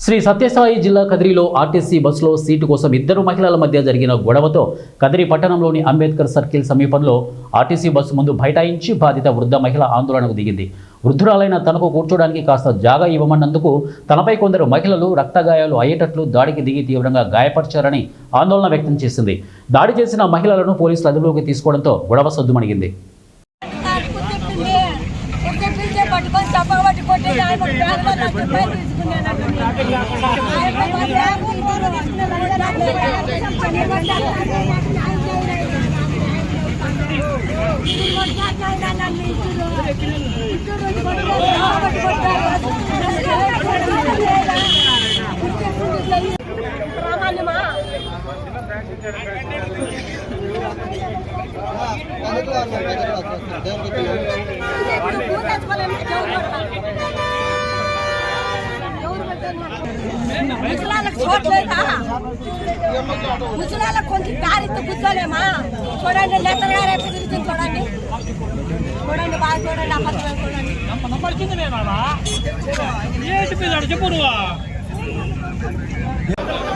శ్రీ సత్యసాయి జిల్లా కదిరిలో ఆర్టీసీ బస్సులో సీటు కోసం ఇద్దరు మహిళల మధ్య జరిగిన గొడవతో కదిరి పట్టణంలోని అంబేద్కర్ సర్కిల్ సమీపంలో ఆర్టీసీ బస్సు ముందు బైఠాయించి బాధిత వృద్ధ మహిళ ఆందోళనకు దిగింది. వృద్ధురాలైన తనకు కూర్చోడానికి కాస్త జాగా ఇవ్వమన్నందుకు తనపై కొందరు మహిళలు రక్తగాయాలు అయ్యేటట్లు దాడికి దిగి తీవ్రంగా గాయపరిచారని ఆందోళన వ్యక్తం చేసింది. దాడి చేసిన మహిళలను పోలీసులు అదుపులోకి తీసుకోవడంతో గొడవ సద్దుమణిగింది. ముసలాళ్ళకు కొంచెం దారితో కూర్చోలేమా? చూడండి, నెత్తగా రేపు తిరుగుతుంది. చూడండి చూడండి, బాగా చూడండి, అప్పట్లో చూడండి.